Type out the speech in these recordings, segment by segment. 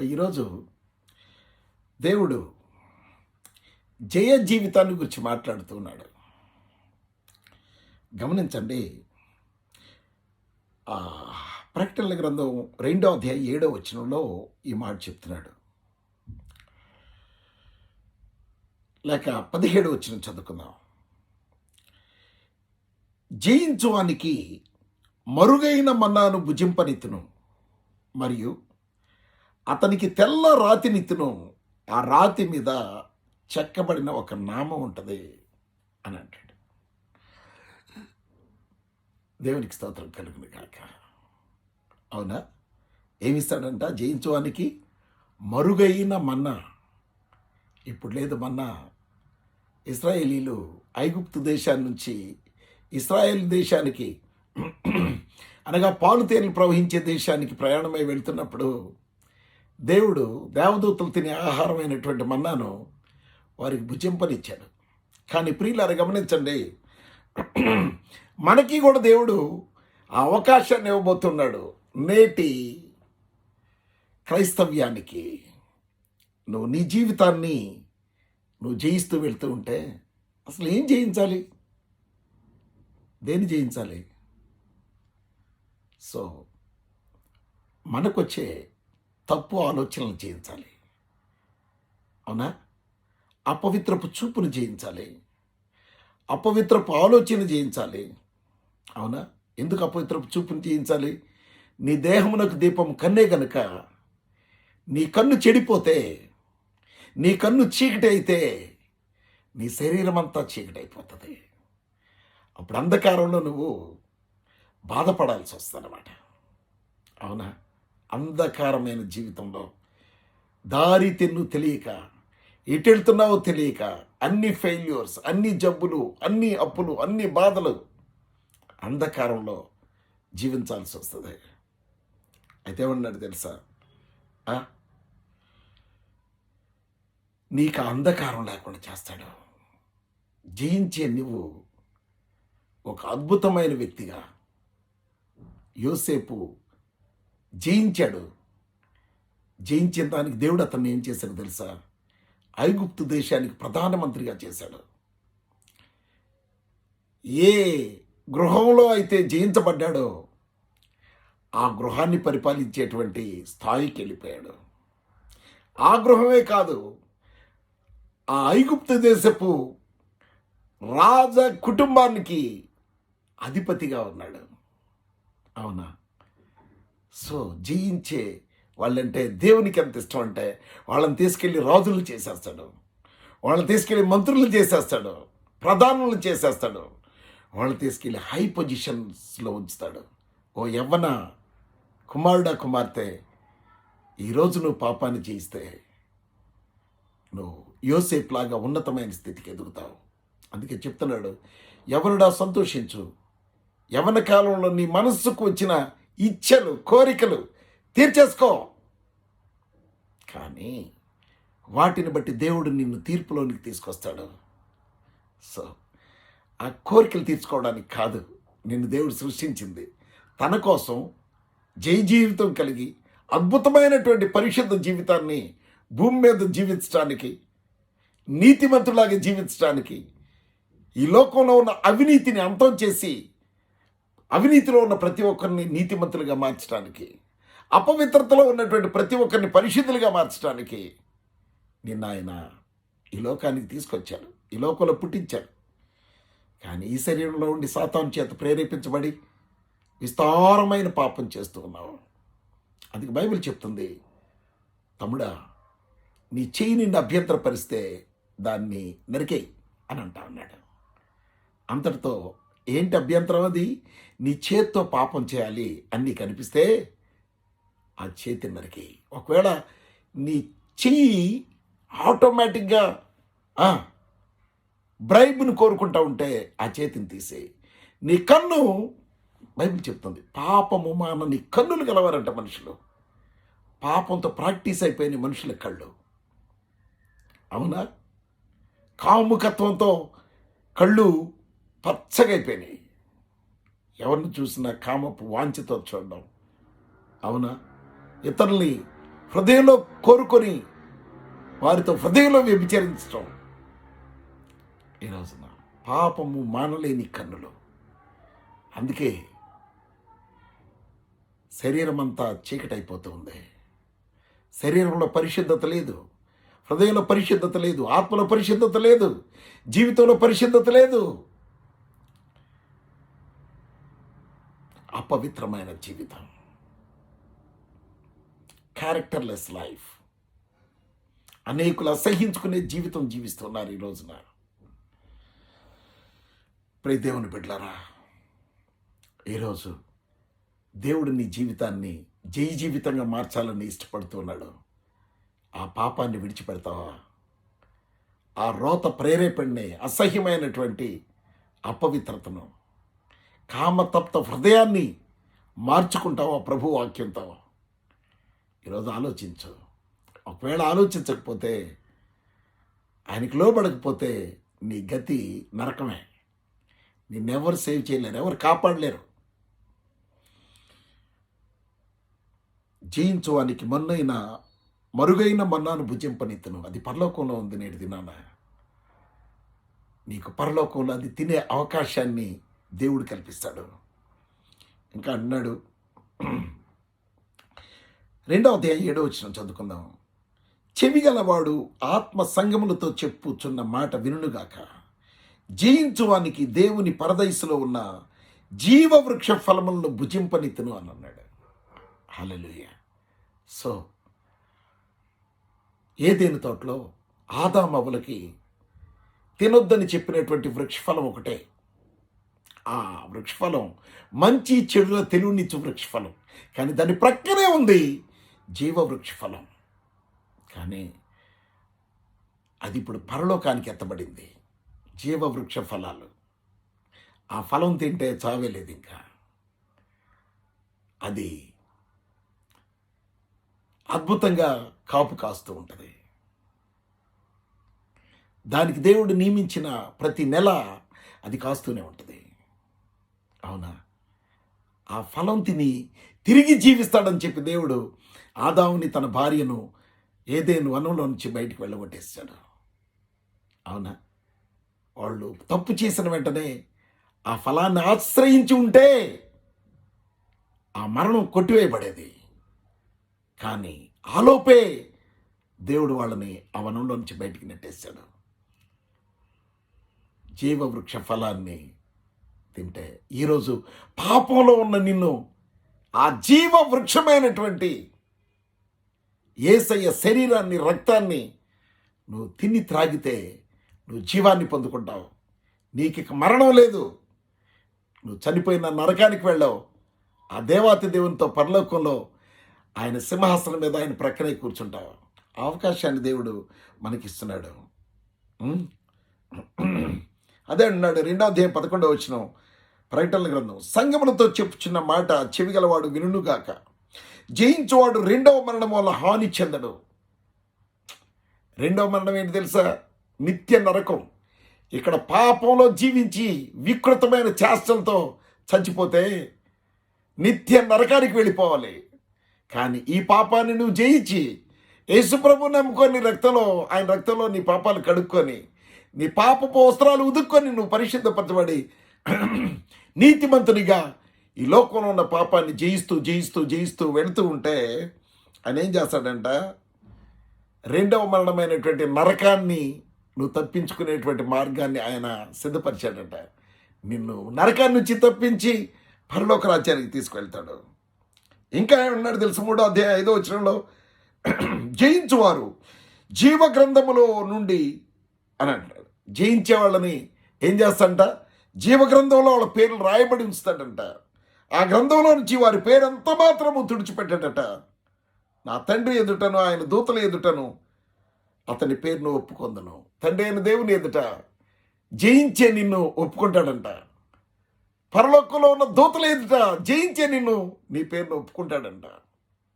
ఈరోజు దేవుడు జయ జీవితాన్ని గురించి మాట్లాడుతున్నాడు. గమనించండి, ఆ ప్రకటనల గ్రంథం 2వ అధ్యాయం 7వ వచనంలో ఈ మాట చెప్తున్నాడు. లేక 17వ వచనం చదువుకుందాం. జయించువానికి మరుగైన మన్నాను భుజింపనిత్తును, మరియు అతనికి తెల్ల రాతినిత్తును, ఆ రాతి మీద చెక్కబడిన ఒక నామం ఉంటుంది అని అంటాడు. దేవునికి స్తోత్రం కలుగును కాక. అవునా? ఏమిస్తాడంట? జయించువానికి మరుగైన మన్నా. ఇప్పుడు లేదు మన్నా. ఇశ్రాయేలీలు ఐగుప్తు దేశాన్ని నుంచి ఇశ్రాయేల్ దేశానికి అనగా పాలు తేనెలు ప్రవహించే దేశానికి ప్రయాణమై వెళ్తున్నప్పుడు దేవుడు దేవదూతలు తినే ఆహారమైనటువంటి మన్నాను వారికి భుజింపనిచ్చాడు. కానీ ప్రియులారా గమనించండి, మనకి కూడా దేవుడు ఆ అవకాశాన్ని ఇవ్వబోతున్నాడు. నేటి క్రైస్తవ్యానికి నువ్వు నీ జీవితాన్ని నువ్వు జయిస్తూ వెళ్తూ ఉంటే అసలు ఏం జయించాలి? దేన్ని జయించాలి? సో మనకొచ్చే తప్పు ఆలోచనలు జయించాలి. అవునా? అపవిత్రపు చూపును జయించాలి, అపవిత్రపు ఆలోచన జయించాలి. అవునా? ఎందుకు అపవిత్రపు చూపును జయించాలి? నీ దేహమునకు దీపం కన్నే గనుక నీ కన్ను చెడిపోతే, నీ కన్ను చీకటి అయితే నీ శరీరం అంతా చీకటి అయిపోతుంది. అప్పుడు అంధకారంలో నువ్వు బాధపడాల్సి వస్తుందన్నమాట. అవునా? అంధకారమైన జీవితంలో దారి తెన్ను తెలియక, ఎటెళ్తున్నావో తెలియక, అన్ని ఫెయిల్యూర్స్, అన్ని జబ్బులు, అన్ని అప్పులు, అన్ని బాధలు, అంధకారంలో జీవించాల్సి వస్తుంది. అయితే ఏమన్నాడు తెలుసా? నీకు అంధకారం లేకుండా చేస్తాడు. జయించే నువ్వు ఒక అద్భుతమైన వ్యక్తిగా. యోసేపు జయించాడు. జయించిన దానికి దేవుడు అతన్ని ఏం చేశాడు తెలుసా? ఐగుప్తు దేశానికి ప్రధానమంత్రిగా చేశాడు. ఏ గృహంలో అయితే జయించబడ్డాడో ఆ గృహాన్ని పరిపాలించేటువంటి స్థాయికి వెళ్ళిపోయాడు. ఆ గృహమే కాదు, ఆ ఐగుప్తు దేశపు రాజ కుటుంబానికి అధిపతిగా ఉన్నాడు. అవునా? సో జయించే వాళ్ళంటే దేవునికి ఎంత ఇష్టం అంటే వాళ్ళని తీసుకెళ్ళి రాజులు చేసేస్తాడు, వాళ్ళని తీసుకెళ్ళి మంత్రులు చేసేస్తాడు, ప్రధానులు చేసేస్తాడు, వాళ్ళని తీసుకెళ్ళి హై పొజిషన్స్లో ఉంచుతాడు. ఓ యవ్వన కుమారుడా, కుమార్తె, ఈరోజు నువ్వు పాపాన్ని చేయిస్తే నువ్వు యోసేపు లాగా ఉన్నతమైన స్థితికి ఎదుగుతావు. అందుకే చెప్తున్నాడు, ఎవరుడా సంతోషించు, యవ్వన కాలంలో నీ మనస్సుకు వచ్చిన ఇచ్ఛలు, కోరికలు తీర్చేసుకో. కానీ వాటిని బట్టి దేవుడు నిన్ను తీర్పులోనికి తీసుకొస్తాడు. సో ఆ కోరికలు తీర్చుకోవడానికి కాదు నిన్ను దేవుడు సృష్టించింది, తన కోసం జై జీవితం కలిగి అద్భుతమైనటువంటి పరిశుద్ధ జీవితాన్ని భూమి మీద జీవించడానికి, నీతిమంతులాగా జీవించడానికి, ఈ లోకంలో ఉన్న అవినీతిని అంతం చేసి అవినీతిలో ఉన్న ప్రతి ఒక్కరిని నీతిమంతులుగా మార్చడానికి, అపవిత్రతలో ఉన్నటువంటి ప్రతి ఒక్కరిని పరిశుద్ధులుగా మార్చడానికి నిన్న ఆయన ఈ లోకానికి తీసుకొచ్చారు, ఈ లోకంలో పుట్టించారు. కానీ ఈ శరీరంలో ఉండి సాతాను చేత ప్రేరేపించబడి విస్తారమైన పాపం చేస్తూ ఉన్నావు. అందుకే బైబిల్ చెప్తుంది, తమ్ముడా, నీ చెయ్యి నిన్ను అభ్యంతరపరిస్తే దాన్ని నరికేయి అని అంటా అన్నాడు. అంతటితో ఏంటి అభ్యంతరం? అది నీ చేత్తో పాపం చేయాలి అని నీకు అనిపిస్తే ఆ చేతిని నరికేయి. ఒకవేళ నీ చెయ్యి ఆటోమేటిక్గా బ్రైబ్ను కోరుకుంటా ఉంటే ఆ చేతిని తీసేయి. నీ కన్ను, బైబిల్ చెప్తుంది, పాపము మాన నీ కన్నులు గలవారంట మనుషులు. పాపంతో ప్రాక్టీస్ అయిపోయిన మనుషుల కళ్ళు. అవునా? కాముకత్వంతో కళ్ళు పచ్చగా అయిపోయినాయి. ఎవరిని చూసినా కామపు వాంఛతో చూడడం. అవునా? ఇతరుల్ని హృదయంలో కోరుకొని వారితో హృదయంలో వ్యభిచరించడం. ఈ రోజున పాపము మానలేని కన్నులు. అందుకే శరీరం అంతా చీకటైపోతూ ఉంది. శరీరంలో పరిశుద్ధత లేదు, హృదయంలో పరిశుద్ధత లేదు, ఆత్మలో పరిశుద్ధత లేదు, జీవితంలో పరిశుద్ధత లేదు. అపవిత్రమైన జీవితం, క్యారెక్టర్లెస్ లైఫ్. అనేకులు అసహించుకునే జీవితం జీవిస్తున్నారు ఈ రోజున. ప్రియ దేవుని బిడ్డలారా, ఈరోజు దేవుడు నీ జీవితాన్ని జయ జీవితంగా మార్చాలని ఇష్టపడుతున్నాడు. ఆ పాపాన్ని విడిచిపెడతావా? ఆ రోత ప్రేరేపణని, అసహ్యమైనటువంటి అపవిత్రతను, కామతప్త హృదయాన్ని మార్చుకుంటావా ప్రభు వాక్యంతో? ఈరోజు ఆలోచించు. ఒకవేళ ఆలోచించకపోతే, ఆయనకి లోబడకపోతే నీ గతి నరకమే. నిన్నెవరు సేవ్ చేయలేరు, ఎవరు కాపాడలేరు. జయించువానికి మరుగైన మన్నాను భుజింపనిత్తును, అది పరలోకంలో ఉంది నేడు దినాన. నీకు పరలోకంలో అది తినే అవకాశాన్ని దేవుడు కల్పిస్తాడు. ఇంకా అన్నాడు, 2వ అధ్యాయం 7వ వచనం చదువుకుందాం. చెవిగలవాడు ఆత్మ సంగములతో చెప్పుచున్న మాట వినుగాక. జయించువానికి దేవుని పరదైసులో ఉన్న జీవవృక్ష ఫలములను భుజింపనిత్తును అని అన్నాడు. హల్లెలూయా. సో ఏదెను తోటలో ఆదాము అవ్వలకి తినొద్దని చెప్పినటువంటి వృక్షఫలం ఒకటే. ఆ వృక్షఫలం మంచి చెడుల తెలివినిచ్చు వృక్షఫలం. కానీ దాని ప్రక్కనే ఉంది జీవవృక్షఫలం. కానీ అది ఇప్పుడు పరలోకానికి ఎత్తబడింది. జీవవృక్ష ఫలాలు. ఆ ఫలం తింటే చావే లేదు. ఇంకా అది అద్భుతంగా కాపు కాస్తూ ఉంటుంది. దానికి దేవుడు నియమించిన ప్రతి నెల అది కాస్తూనే ఉంటుంది. అవునా? ఆ ఫలం తిని తిరిగి జీవిస్తాడని చెప్పి దేవుడు ఆదాముని, తన భార్యను ఏదేను వనంలో నుంచి బయటికి వెళ్ళగొట్టేశాడు. అవునా? వాళ్ళు తప్పు చేసిన వెంటనే ఆ ఫలాన్ని ఆశ్రయించి ఉంటే ఆ మరణం కొట్టివేయబడేది. కానీ ఆలోపే దేవుడు వాళ్ళని ఆ వనంలో నుంచి బయటికి నెట్టేశాడు. జీవవృక్ష ఫలాన్ని తింటే ఈరోజు పాపంలో ఉన్న నిన్ను ఆ జీవవృక్షమైనటువంటి యేసయ్య శరీరాన్ని, రక్తాన్ని నువ్వు తిని త్రాగితే నువ్వు జీవాన్ని పొందుకుంటావు. నీకు ఇక మరణం లేదు. నువ్వు చనిపోయిన నరకానికి వెళ్ళావు. ఆ దేవాతి దేవునితో పరలోకంలో ఆయన సింహాసనం మీద ఆయన ప్రక్కనే కూర్చుంటావు. ఆ అవకాశాన్ని దేవుడు మనకిస్తున్నాడు. అదే అన్నాడు 2వ అధ్యాయం 11వ వచనం ప్రకటనల గ్రంథం. సంగములతో చెప్పుచున్న మాట చెవిగలవాడు వినుగాక. జయించువాడు 2వ మరణం వల్ల హాని చెందడు. 2వ మరణం ఏంటి తెలుసా? నిత్య నరకం. ఇక్కడ పాపంలో జీవించి వికృతమైన చేష్టలతో చచ్చిపోతే నిత్య నరకానికి వెళ్ళిపోవాలి. కానీ ఈ పాపాన్ని నువ్వు జయించి యేసుప్రభు నమ్ముకొని ఆయన రక్తంలో నీ పాపాలు కడుక్కొని నీ పాపపు వస్త్రాలు ఉదుక్కొని నువ్వు పరిశుద్ధపరచబడి నీతిమంతునిగా ఈ లోకంలో ఉన్న పాపాన్ని జయిస్తూ జయిస్తూ జయిస్తూ వెళుతూ ఉంటే ఆయన ఏం చేస్తాడంట? 2వ మరణమైనటువంటి నరకాన్ని నువ్వు తప్పించుకునేటువంటి మార్గాన్ని ఆయన సిద్ధపరిచాడంట. నిన్ను నరకాన్ని నుంచి తప్పించి పరలోక రాజ్యానికి తీసుకువెళ్తాడు. ఇంకా ఏమన్నాడు తెలుసు? 3వ అధ్యాయం 5వ వచనంలో జయించువారు జీవగ్రంథములో నుండి అని అంటాడు. జయించే వాళ్ళని ఏం చేస్తాడంట? జీవగ్రంథంలో వాళ్ళ పేర్లు రాయబడి ఉంచుతాడంట. ఆ గ్రంథంలో నుంచి వారి పేరు ఎంత మాత్రము తుడిచిపెట్టాడట. నా తండ్రి ఎదుటను, ఆయన దూతల ఎదుటను అతని పేరును ఒప్పుకొందును. తండ్రి అయిన దేవుని ఎదుట జయించే నిన్ను ఒప్పుకుంటాడంట. పరలోకంలో ఉన్న దూతల ఎదుట జయించే నిన్ను, నీ పేరును ఒప్పుకుంటాడంట.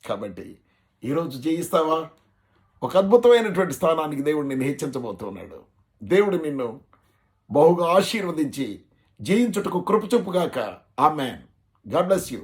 కాబట్టి ఈరోజు జయిస్తావా? ఒక అద్భుతమైనటువంటి స్థానానికి దేవుడు నిన్ను హెచ్చించబోతున్నాడు. దేవుడు నిన్ను బహుగా ఆశీర్వదించి జయించుటకు కృప చూపుగాక. ఆమేన్. God bless you.